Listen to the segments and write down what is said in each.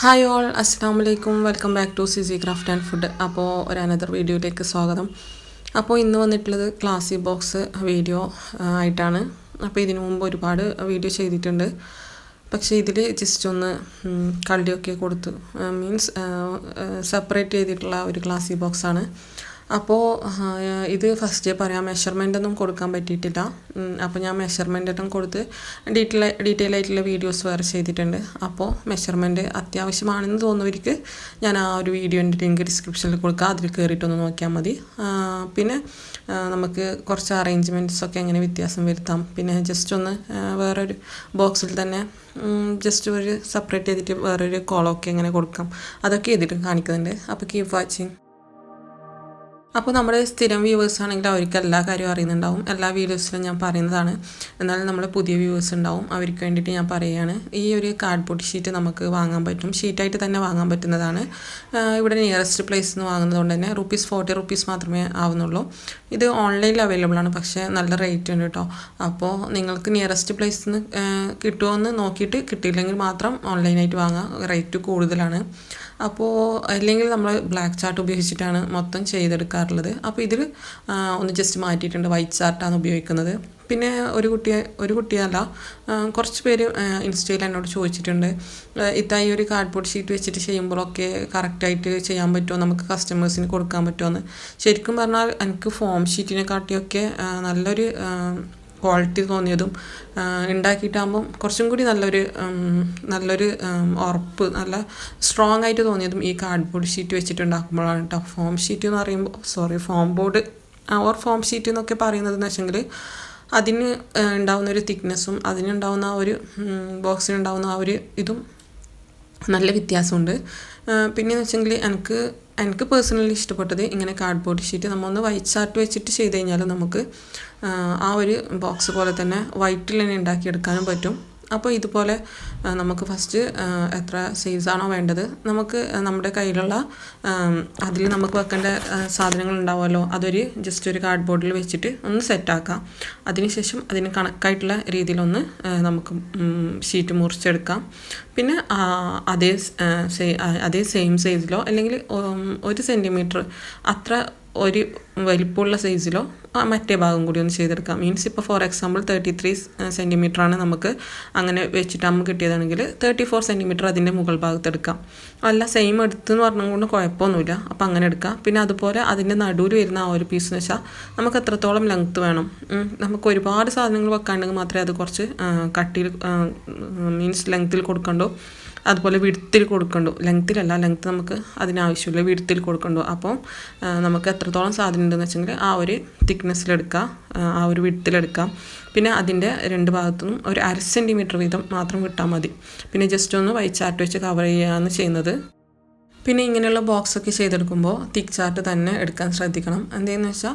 Hi all, Assalamu alaikum. Welcome back to CZ Craft and Food. അപ്പോൾ another വീഡിയോയിലേക്ക് സ്വാഗതം. അപ്പോൾ ഇന്ന് വന്നിട്ടുള്ളത് ക്ലാസി ബോക്സ് വീഡിയോ ആയിട്ടാണ്. അപ്പോൾ ഇതിനു മുമ്പ് ഒരുപാട് വീഡിയോ ചെയ്തിട്ടുണ്ട്. പക്ഷേ ഇതിൽ ജസ്റ്റ് ഒന്ന് കള്ളിയൊക്കെ കൊടുത്തു മീൻസ് സെപ്പറേറ്റ് ചെയ്തിട്ടുള്ള ഒരു ക്ലാസി ബോക്സ് ആണ്. അപ്പോൾ ഇത് ഫസ്റ്റ് പറയാം, മെഷർമെൻ്റ് ഒന്നും കൊടുക്കാൻ പറ്റിയിട്ടില്ല. അപ്പോൾ ഞാൻ മെഷർമെൻ്റ് എല്ലാം കൊടുത്ത് ഡീറ്റെയിൽ ആയിട്ടുള്ള വീഡിയോസ് വേറെ ചെയ്തിട്ടുണ്ട്. അപ്പോൾ മെഷർമെൻറ്റ് അത്യാവശ്യമാണെന്ന് തോന്നുന്നവർക്ക് ഞാൻ ആ ഒരു വീഡിയോൻ്റെ ലിങ്ക് ഡിസ്ക്രിപ്ഷനിൽ കൊടുക്കുക, അതിൽ കയറിയിട്ടൊന്ന് നോക്കിയാൽ മതി. പിന്നെ നമുക്ക് കുറച്ച് അറേഞ്ച്മെൻറ്റ്സൊക്കെ എങ്ങനെ വ്യത്യാസം വരുത്താം, പിന്നെ ജസ്റ്റ് ഒന്ന് വേറൊരു ബോക്സിൽ തന്നെ ജസ്റ്റ് ഒരു സെപ്പറേറ്റ് ചെയ്തിട്ട് വേറൊരു കോളമൊക്കെ എങ്ങനെ കൊടുക്കാം, അതൊക്കെ ചെയ്തിട്ട് കാണിക്കുന്നുണ്ട്. അപ്പോൾ കീപ് വാച്ചിങ്. അപ്പോൾ നമ്മുടെ സ്ഥിരം വ്യൂവേഴ്സ് ആണെങ്കിൽ അവർക്ക് എല്ലാ കാര്യവും അറിയുന്നുണ്ടാവും, എല്ലാ വീഡിയോസിലും ഞാൻ പറയുന്നതാണ്. എന്നാലും നമ്മുടെ പുതിയ വ്യൂവേഴ്സ് ഉണ്ടാവും, അവർക്ക് വേണ്ടിയിട്ട് ഞാൻ പറയുകയാണ്. ഈ ഒരു കാർഡ്ബോർഡ് ഷീറ്റ് നമുക്ക് വാങ്ങാൻ പറ്റും, ഷീറ്റായിട്ട് തന്നെ വാങ്ങാൻ പറ്റുന്നതാണ്. ഇവിടെ നിയറസ്റ്റ് പ്ലേസിൽ നിന്ന് വാങ്ങുന്നതുകൊണ്ട് തന്നെ ₹40 മാത്രമേ ആവുന്നുള്ളൂ. ഇത് ഓൺലൈനിൽ അവൈലബിൾ ആണ്, പക്ഷേ നല്ല റേറ്റ് ഉണ്ട് കേട്ടോ. അപ്പോൾ നിങ്ങൾക്ക് നിയറസ്റ്റ് പ്ലേസിൽ നിന്ന് കിട്ടുമോ എന്ന് നോക്കിയിട്ട്, കിട്ടിയില്ലെങ്കിൽ മാത്രം ഓൺലൈനായിട്ട് വാങ്ങാം, റേറ്റ് കൂടുതലാണ്. അപ്പോൾ അല്ലെങ്കിൽ നമ്മൾ ബ്ലാക്ക് ചാർട്ട് ഉപയോഗിച്ചിട്ടാണ് മൊത്തം ചെയ്തെടുക്കാറുള്ളത്. അപ്പോൾ ഇതിൽ ഒന്ന് ജസ്റ്റ് മാറ്റിയിട്ടുണ്ട്, വൈറ്റ് ചാർട്ടാണ് ഉപയോഗിക്കുന്നത്. പിന്നെ ഒരു കുട്ടിയല്ല, കുറച്ച് പേര് ഇൻസ്റ്റയിൽ എന്നോട് ചോദിച്ചിട്ടുണ്ട്, ഈ ഒരു കാർഡ്ബോർഡ് ഷീറ്റ് വെച്ചിട്ട് ചെയ്യുമ്പോഴൊക്കെ കറക്റ്റായിട്ട് ചെയ്യാൻ പറ്റുമോ, നമുക്ക് കസ്റ്റമേഴ്സിന് കൊടുക്കാൻ പറ്റുമോ എന്ന്. ശരിക്കും പറഞ്ഞാൽ എനിക്ക് ഫോം ഷീറ്റിനെക്കാട്ടിയൊക്കെ നല്ലൊരു ക്വാളിറ്റി തോന്നിയതും ഉണ്ടാക്കിയിട്ടാകുമ്പം കുറച്ചും കൂടി നല്ലൊരു ഉറപ്പ്, നല്ല സ്ട്രോങ് ആയിട്ട് തോന്നിയതും ഈ കാർഡ്ബോർഡ് ഷീറ്റ് വെച്ചിട്ടുണ്ടാക്കുമ്പോഴാണ് കേട്ടോ. ഫോം ഷീറ്റ് എന്ന് പറയുമ്പോൾ ഫോം ബോർഡ് ഫോം ഷീറ്റ് എന്നൊക്കെ പറയുന്നതെന്ന് വെച്ചെങ്കിൽ അതിന് ഉണ്ടാവുന്ന ഒരു തിക്നെസ്സും അതിനുണ്ടാവുന്ന ആ ഒരു ബോക്സിനുണ്ടാവുന്ന ആ ഒരു ഇതും നല്ല വ്യത്യാസമുണ്ട്. പിന്നെയെന്ന് വെച്ചെങ്കിൽ എനിക്ക് പേഴ്സണലി ഇഷ്ടപ്പെട്ടത് ഇങ്ങനെ കാർഡ്ബോർഡ് ഷീറ്റ് നമ്മളൊന്ന് വൈറ്റ് ചാർട്ട് വെച്ചിട്ട് ചെയ്ത് കഴിഞ്ഞാൽ നമുക്ക് ആ ഒരു ബോക്സ് പോലെ തന്നെ വൈറ്റിൽ തന്നെ ഉണ്ടാക്കിയെടുക്കാനും പറ്റും. അപ്പോൾ ഇതുപോലെ നമുക്ക് ഫസ്റ്റ് എത്ര സൈസാണോ വേണ്ടത്, നമുക്ക് നമ്മുടെ കയ്യിലുള്ള അതിൽ നമുക്ക് വെക്കേണ്ട സാധനങ്ങൾ ഉണ്ടാവുമല്ലോ, ജസ്റ്റ് ഒരു കാർഡ്ബോർഡിൽ വെച്ചിട്ട് ഒന്ന് സെറ്റാക്കാം. അതിനുശേഷം അതിന് കണക്കായിട്ടുള്ള രീതിയിലൊന്ന് നമുക്ക് ഷീറ്റ് മുറിച്ചെടുക്കാം. പിന്നെ അതേ സെയിം സൈസിലോ അല്ലെങ്കിൽ 1 സെൻറ്റിമീറ്റർ അത്ര ഒരു വലിപ്പമുള്ള സൈസിലോ മറ്റേ ഭാഗം കൂടി ഒന്ന് ചെയ്തെടുക്കാം. മീൻസ് ഇപ്പോൾ ഫോർ എക്സാമ്പിൾ 33 സെൻറ്റിമീറ്ററാണ് നമുക്ക് അങ്ങനെ വെച്ചിട്ട് നമുക്ക് കിട്ടിയതാണെങ്കിൽ 34 സെൻറ്റിമീറ്റർ അതിൻ്റെ മുകൾ ഭാഗത്ത് എടുക്കാം. അല്ല സെയിം എടുത്തെന്ന് പറഞ്ഞുകൊണ്ട് കുഴപ്പമൊന്നുമില്ല, അപ്പോൾ അങ്ങനെ എടുക്കാം. പിന്നെ അതുപോലെ അതിൻ്റെ നടുവിൽ വരുന്ന ആ ഒരു പീസ് എന്ന് വെച്ചാൽ നമുക്ക് എത്രത്തോളം ലെങ്ത്ത് വേണം, നമുക്ക് ഒരുപാട് സാധനങ്ങൾ വെക്കാണ്ടെങ്കിൽ മാത്രമേ അത് കുറച്ച് കട്ടിയിൽ മീൻസ് ലെങ്ത്തിൽ കൊടുക്കണ്ടോ, അതുപോലെ വിഡ്ത്തിൽ കൊടുക്കണ്ടോ. ലെങ്ത്തിലല്ല, ലെങ്ത്ത് നമുക്ക് അതിനാവശ്യമില്ല, വിഡ്ത്തിൽ കൊടുക്കണ്ടോ. അപ്പോൾ നമുക്ക് എത്രത്തോളം സാധനം ഉണ്ടെന്ന് വെച്ചെങ്കിൽ ആ ഒരു തിക്നെസ്സിലെടുക്കാം, ആ ഒരു വിഡ്ത്തിലെടുക്കാം. പിന്നെ അതിൻ്റെ 2 ഭാഗത്തുനിന്നും ഒരു 1/2 സെൻറ്റിമീറ്റർ വീതം മാത്രം വിട്ടാൽ മതി. പിന്നെ ജസ്റ്റ് ഒന്ന് വൈറ്റ് ചാർട്ട് വെച്ച് കവർ ചെയ്യുകയാണ് ചെയ്യുന്നത്. പിന്നെ ഇങ്ങനെയുള്ള ബോക്സൊക്കെ ചെയ്തെടുക്കുമ്പോൾ തിക്ക് ചാർട്ട് തന്നെ എടുക്കാൻ ശ്രദ്ധിക്കണം. എന്തെന്ന് വെച്ചാൽ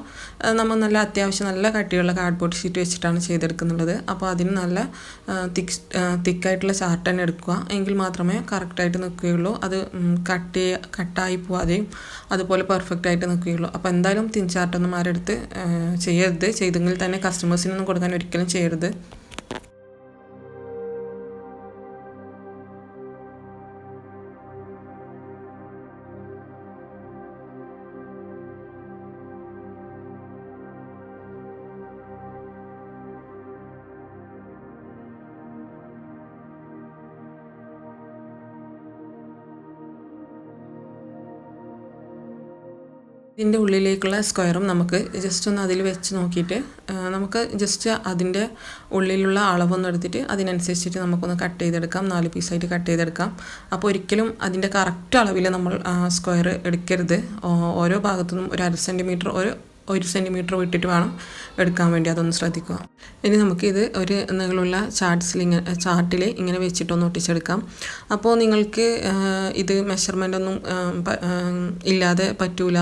നമ്മൾ അത്യാവശ്യം നല്ല കട്ടിയുള്ള കാർഡ്ബോർഡ് ഷീറ്റ് വെച്ചിട്ടാണ് ചെയ്തെടുക്കുന്നുള്ളത്. അപ്പോൾ അതിന് നല്ല തിക്കായിട്ടുള്ള ചാർട്ട് തന്നെ എടുക്കുക, എങ്കിൽ മാത്രമേ കറക്റ്റായിട്ട് നിൽക്കുകയുള്ളൂ. അത് കട്ടായി പോവാതെയും അതുപോലെ പെർഫെക്റ്റ് ആയിട്ട് നിൽക്കുകയുള്ളൂ. അപ്പോൾ എന്തായാലും തിൻ ചാർട്ടൊന്നും ആരെടുത്ത് ചെയ്യരുത്, ചെയ്തെങ്കിൽ തന്നെ കസ്റ്റമേഴ്സിനൊന്നും കൊടുക്കാൻ ഒരിക്കലും ചെയ്യരുത്. ഇതിൻ്റെ ഉള്ളിലേക്കുള്ള സ്ക്വയറും നമുക്ക് ജസ്റ്റ് ഒന്ന് അതിൽ വെച്ച് നോക്കിയിട്ട് നമുക്ക് ജസ്റ്റ് അതിൻ്റെ ഉള്ളിലുള്ള അളവൊന്നും എടുത്തിട്ട് അതിനനുസരിച്ചിട്ട് നമുക്കൊന്ന് കട്ട് ചെയ്തെടുക്കാം, 4 പീസായിട്ട് കട്ട് ചെയ്തെടുക്കാം. അപ്പോൾ ഒരിക്കലും അതിൻ്റെ കറക്റ്റ് അളവിൽ നമ്മൾ സ്ക്വയർ എടുക്കരുത്. ഓരോ ഭാഗത്തുനിന്നും ഒരു 1/2 സെൻറ്റിമീറ്റർ 1 സെൻറ്റിമീറ്റർ വിട്ടിട്ട് വേണം എടുക്കാൻ വേണ്ടി, അതൊന്ന് ശ്രദ്ധിക്കുക. ഇനി നമുക്കിത് ഒരു നീളമുള്ള ചാർട്ടിൽ ഇങ്ങനെ വെച്ചിട്ടൊന്ന് ഒട്ടിച്ചെടുക്കാം. അപ്പോൾ നിങ്ങൾക്ക് ഇത് മെഷർമെൻ്റ് ഒന്നും ഇല്ലാതെ പറ്റൂല,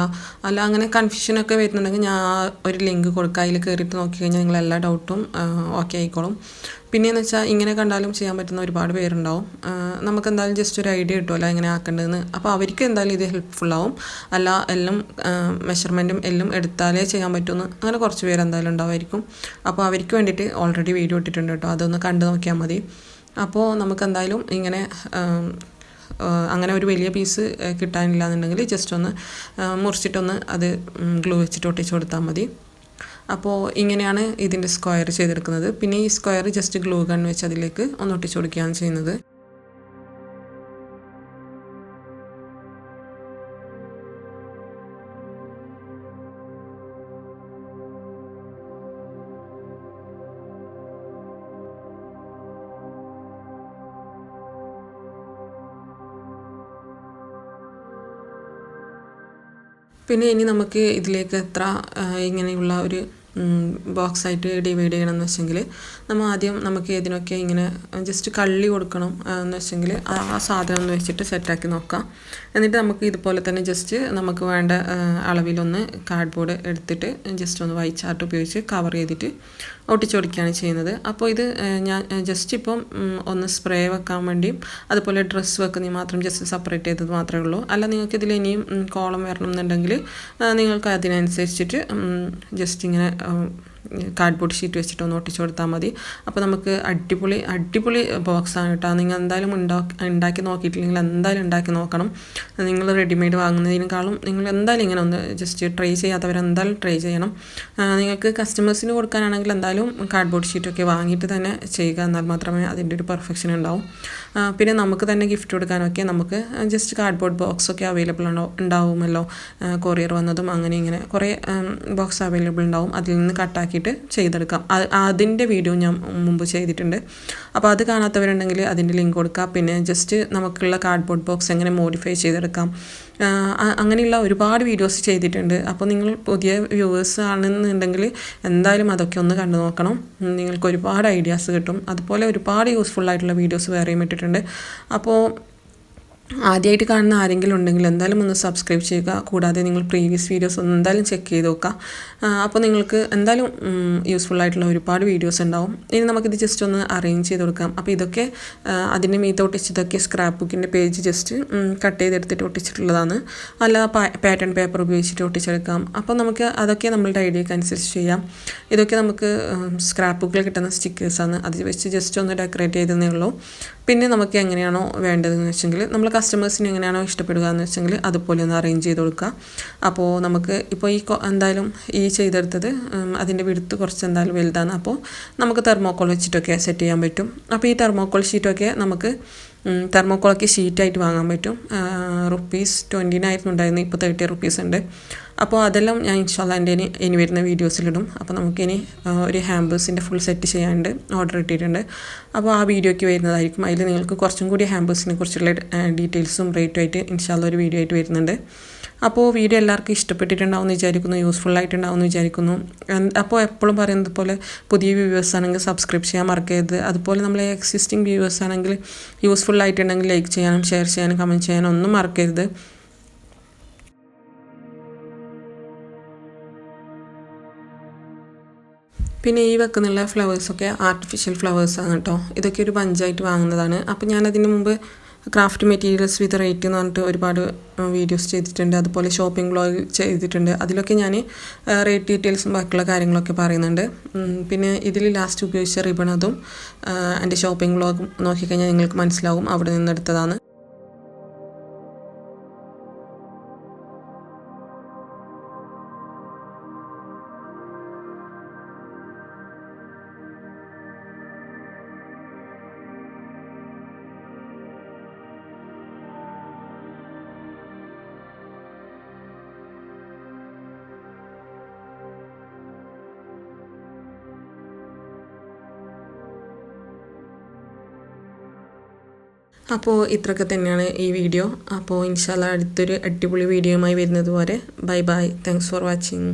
അല്ല അങ്ങനെ കൺഫ്യൂഷനൊക്കെ വരുന്നുണ്ടെങ്കിൽ ഞാൻ ഒരു ലിങ്ക് കൊടുക്കാം, അതിൽ കയറിയിട്ട് നോക്കിക്കഴിഞ്ഞാൽ നിങ്ങളെല്ലാ ഡൗട്ടും ഓക്കെ ആയിക്കോളും. പിന്നെയെന്ന് വെച്ചാൽ ഇങ്ങനെ കണ്ടാലും ചെയ്യാൻ പറ്റുന്ന ഒരുപാട് പേരുണ്ടാവും. നമുക്ക് എന്തായാലും ജസ്റ്റ് ഒരു ഐഡിയ കിട്ടുമല്ലോ എങ്ങനെ ആക്കേണ്ടതെന്ന്. അപ്പോൾ അവർക്ക് എന്തായാലും ഇത് ഹെൽപ്ഫുള്ളാവും. അല്ല എല്ലാം മെഷർമെൻറ്റും എല്ലാം എടുത്താലേ ചെയ്യാൻ പറ്റുമെന്ന് അങ്ങനെ കുറച്ച് പേര് എന്തായാലും ഉണ്ടാവുമായിരിക്കും. അപ്പോൾ അവർക്ക് വേണ്ടിയിട്ട് ഓൾറെഡി വീഡിയോ ഇട്ടിട്ടുണ്ട് കേട്ടോ, അതൊന്ന് കണ്ടു നോക്കിയാൽ മതി. അപ്പോൾ നമുക്ക് എന്തായാലും ഇങ്ങനെ അങ്ങനെ ഒരു വലിയ പീസ് കിട്ടാനില്ല എന്നുണ്ടെങ്കിൽ ജസ്റ്റ് ഒന്ന് മുറിച്ചിട്ടൊന്ന് അത് ഗ്ലൂ വെച്ചിട്ട് ഒട്ടിച്ച് കൊടുത്താൽ മതി. അപ്പോൾ ഇങ്ങനെയാണ് ഇതിൻ്റെ സ്ക്വയർ ചെയ്തെടുക്കുന്നത്. പിന്നെ ഈ സ്ക്വയർ ജസ്റ്റ് ഗ്ലൂ ഗൺ വെച്ച് അതിലേക്ക് ഒന്ന് ഒട്ടിച്ച് കൊടുക്കുകയാണ് ചെയ്യുന്നത്. പിന്നെ ഇനി നമുക്ക് ഇതിലേക്ക് എത്ര ഇങ്ങനെയുള്ള ഒരു ബോക്സായിട്ട് ഡിവൈഡ് ചെയ്യണമെന്ന് വെച്ചെങ്കിൽ നമ്മൾ ആദ്യം നമുക്ക് ഇതിനൊക്കെ ഇങ്ങനെ ജസ്റ്റ് കള്ളി കൊടുക്കണം എന്ന് വെച്ചെങ്കിൽ ആ സാധനം ഒന്ന് വെച്ചിട്ട് സെറ്റാക്കി നോക്കാം. എന്നിട്ട് നമുക്ക് ഇതുപോലെ തന്നെ ജസ്റ്റ് നമുക്ക് വേണ്ട അളവിലൊന്ന് കാർഡ്ബോർഡ് എടുത്തിട്ട് ജസ്റ്റ് ഒന്ന് വൈറ്റ് ചാർട്ട് ഉപയോഗിച്ച് കവർ ചെയ്തിട്ട് ഒട്ടിച്ചൊടിക്കുകയാണ് ചെയ്യുന്നത്. അപ്പോൾ ഇത് ഞാൻ ജസ്റ്റ് ഇപ്പം ഒന്ന് സ്പ്രേ വെക്കാൻ വേണ്ടിയും അതുപോലെ ഡ്രസ്സ് വെക്കുന്നതിന് മാത്രം ജസ്റ്റ് സെപ്പറേറ്റ് ചെയ്തത് മാത്രമേ ഉള്ളൂ. അല്ല നിങ്ങൾക്ക് ഇതിൽ ഇനിയും കോളം വരണം എന്നുണ്ടെങ്കിൽ നിങ്ങൾക്ക് അതിനനുസരിച്ചിട്ട് ജസ്റ്റ് ഇങ്ങനെ കാർഡ്ബോർഡ് ഷീറ്റ് വെച്ചിട്ട് ഒന്ന് ഒട്ടിച്ച് കൊടുത്താൽ മതി. അപ്പോൾ നമുക്ക് അടിപൊളി ബോക്സാണ് കേട്ടോ. നിങ്ങൾ എന്തായാലും ഉണ്ടാക്കി നോക്കിയിട്ടില്ലെങ്കിൽ എന്തായാലും ഉണ്ടാക്കി നോക്കണം. നിങ്ങൾ റെഡിമെയ്ഡ് വാങ്ങുന്നതിനേക്കാളും നിങ്ങൾ എന്തായാലും ഇങ്ങനെ ഒന്ന് ജസ്റ്റ് ട്രൈ ചെയ്യാത്തവരെന്തായാലും ട്രൈ ചെയ്യണം. നിങ്ങൾക്ക് കസ്റ്റമേഴ്സിന് കൊടുക്കാനാണെങ്കിൽ എന്തായാലും കാർഡ്ബോർഡ് ഷീറ്റൊക്കെ വാങ്ങിയിട്ട് തന്നെ ചെയ്യുക. എന്നാൽ മാത്രമേ അതിൻ്റെ ഒരു പെർഫെക്ഷൻ ഉണ്ടാവും. പിന്നെ നമുക്ക് തന്നെ ഗിഫ്റ്റ് കൊടുക്കാനൊക്കെ നമുക്ക് ജസ്റ്റ് കാർഡ്ബോർഡ് ബോക്സൊക്കെ അവൈലബിൾ ഉണ്ടാവുമല്ലോ. കൊറിയർ വന്നതും അങ്ങനെ ഇങ്ങനെ കുറേ ബോക്സ് അവൈലബിൾ ഉണ്ടാവും. അതിൽ നിന്ന് കട്ടാക്കിയിട്ട് ചെയ്തെടുക്കാം. അതിൻ്റെ വീഡിയോ ഞാൻ മുമ്പ് ചെയ്തിട്ടുണ്ട്. അപ്പോൾ അത് കാണാത്തവരുണ്ടെങ്കിൽ അതിൻ്റെ ലിങ്ക് കൊടുക്കാം. പിന്നെ ജസ്റ്റ് നമുക്കുള്ള കാർഡ്ബോർഡ് ബോക്സ് എങ്ങനെ മോഡിഫൈ ചെയ്തെടുക്കാം അങ്ങനെയുള്ള ഒരുപാട് വീഡിയോസ് ചെയ്തിട്ടുണ്ട്. അപ്പോൾ നിങ്ങൾ പുതിയ വ്യൂവേഴ്സ് ആണെന്നുണ്ടെങ്കിൽ എന്തായാലും അതൊക്കെ ഒന്ന് കണ്ടു നോക്കണം. നിങ്ങൾക്ക് ഒരുപാട് ഐഡിയാസ് കിട്ടും. അതുപോലെ ഒരുപാട് യൂസ്ഫുൾ ആയിട്ടുള്ള വീഡിയോസ് വേറെയും ഇട്ടിട്ടുണ്ട്. അപ്പോൾ ആദ്യമായിട്ട് കാണുന്ന ആരെങ്കിലും ഉണ്ടെങ്കിൽ എന്തായാലും ഒന്ന് സബ്സ്ക്രൈബ് ചെയ്യുക. കൂടാതെ നിങ്ങൾ പ്രീവിയസ് വീഡിയോസ് ഒന്ന് എന്തായാലും ചെക്ക് ചെയ്ത് നോക്കുക. അപ്പോൾ നിങ്ങൾക്ക് എന്തായാലും യൂസ്ഫുൾ ആയിട്ടുള്ള ഒരുപാട് വീഡിയോസ് ഉണ്ടാവും. ഇനി നമുക്കിത് ജസ്റ്റ് ഒന്ന് അറേഞ്ച് ചെയ്ത് കൊടുക്കാം. അപ്പോൾ ഇതൊക്കെ അതിൻ്റെ മീത്ത് ഒട്ടിച്ചതൊക്കെ സ്ക്രാപ്പ് ബുക്കിൻ്റെ പേജ് ജസ്റ്റ് കട്ട് ചെയ്തെടുത്തിട്ട് ഒട്ടിച്ചിട്ടുള്ളതാണ്. അല്ല പാറ്റേൺ പേപ്പർ ഉപയോഗിച്ചിട്ട് ഒട്ടിച്ചെടുക്കാം. അപ്പോൾ നമുക്ക് അതൊക്കെ നമ്മളുടെ ഐഡിയക്ക് അനുസരിച്ച് ചെയ്യാം. ഇതൊക്കെ നമുക്ക് സ്ക്രാപ്പ് ബുക്കിൽ കിട്ടുന്ന സ്റ്റിക്കേഴ്സാണ്. അത് വെച്ച് ജസ്റ്റ് ഒന്ന് ഡെക്കറേറ്റ് ചെയ്തതേ ഉള്ളൂ. പിന്നെ നമുക്ക് എങ്ങനെയാണോ വേണ്ടതെന്ന് വെച്ചെങ്കിൽ നമ്മൾ കസ്റ്റമേഴ്സിന് എങ്ങനെയാണോ ഇഷ്ടപ്പെടുക എന്ന് വെച്ചെങ്കിൽ അതുപോലെ ഒന്ന് അറേഞ്ച് ചെയ്ത് കൊടുക്കുക. അപ്പോൾ നമുക്ക് ഇപ്പോൾ എന്തായാലും ഈ ചെയ്തെടുത്തത് അതിൻ്റെ വിടുത്ത് കുറച്ച് എന്തായാലും വലുതാണ്. അപ്പോൾ നമുക്ക് തെർമോക്കോൾ വെച്ചിട്ടൊക്കെ സെറ്റ് ചെയ്യാൻ പറ്റും. അപ്പോൾ ഈ തെർമോക്കോൾ ഷീറ്റൊക്കെ നമുക്ക് തെർമോക്കോളൊക്കെ ഷീറ്റായിട്ട് വാങ്ങാൻ പറ്റും. ₹29 ഉണ്ടായിരുന്നു. ഇപ്പോൾ ₹30 ഉണ്ട്. അപ്പോൾ അതെല്ലാം ഞാൻ ഇൻഷാല്ലാ എൻ്റെ ഇനി വരുന്ന വീഡിയോസിലിടും. അപ്പോൾ നമുക്കിനി ഒരു ഹാമ്പേഴ്സിൻ്റെ ഫുൾ സെറ്റ് ചെയ്യാണ്ട് ഓർഡർ ഇട്ടിട്ടുണ്ട്. അപ്പോൾ ആ വീഡിയോയ്ക്ക് വരുന്നതായിരിക്കും. അതിൽ നിങ്ങൾക്ക് കുറച്ചും കൂടി ഹാമ്പേഴ്സിനെ കുറിച്ചുള്ള ഡീറ്റെയിൽസും റേറ്റുമായിട്ട് ഇൻഷാല്ലാ ഒരു വീഡിയോ ആയിട്ട് വരുന്നുണ്ട്. അപ്പോൾ വീഡിയോ എല്ലാവർക്കും ഇഷ്ടപ്പെട്ടിട്ടുണ്ടാവും എന്ന് വിചാരിക്കുന്നു. യൂസ്ഫുൾ ആയിട്ടുണ്ടാവും എന്ന് വിചാരിക്കുന്നു. അപ്പോൾ എപ്പോഴും പറയുന്നത് പോലെ പുതിയ വ്യൂവേഴ്സ് ആണെങ്കിൽ സബ്സ്ക്രൈബ് ചെയ്യാൻ മറക്കരുത്. അതുപോലെ നമ്മളെ എക്സിസ്റ്റിംഗ് വ്യൂവേഴ്സ് ആണെങ്കിൽ യൂസ്ഫുൾ ആയിട്ടുണ്ടെങ്കിൽ ലൈക്ക് ചെയ്യാനും ഷെയർ ചെയ്യാനും കമൻറ്റ് ചെയ്യാനും ഒന്നും മറക്കരുത്. പിന്നെ ഈ വെക്കുന്നുള്ള ഫ്ലവേഴ്സൊക്കെ ആർട്ടിഫിഷ്യൽ ഫ്ലവേഴ്സാണ് കേട്ടോ. ഇതൊക്കെ ഒരു ബഞ്ചായിട്ട് വാങ്ങുന്നതാണ്. അപ്പോൾ ഞാനതിന് മുമ്പ് ക്രാഫ്റ്റ് മെറ്റീരിയൽസ് വിത്ത് റേറ്റ് എന്ന് പറഞ്ഞിട്ട് ഒരുപാട് വീഡിയോസ് ചെയ്തിട്ടുണ്ട്. അതുപോലെ ഷോപ്പിംഗ് വ്ളോഗ് ചെയ്തിട്ടുണ്ട്. അതിലൊക്കെ ഞാൻ റേറ്റ് ഡീറ്റെയിൽസും ബാക്കിയുള്ള കാര്യങ്ങളൊക്കെ പറയുന്നുണ്ട്. പിന്നെ ഇതിൽ ലാസ്റ്റ് ഉപയോഗിച്ച റിബൺ അതും എൻ്റെ ഷോപ്പിംഗ് വ്ളോഗും നോക്കിക്കഴിഞ്ഞാൽ നിങ്ങൾക്ക് മനസ്സിലാവും അവിടെ നിന്നെടുത്തതാണ്. അപ്പോൾ ഇത്രയൊക്കെ തന്നെയാണ് ഈ വീഡിയോ. അപ്പോൾ ഇൻഷാല്ലാ അടുത്തൊരു അടിപൊളി വീഡിയോയുമായി വരുന്നത് വരെ bye bye. Thanks for watching.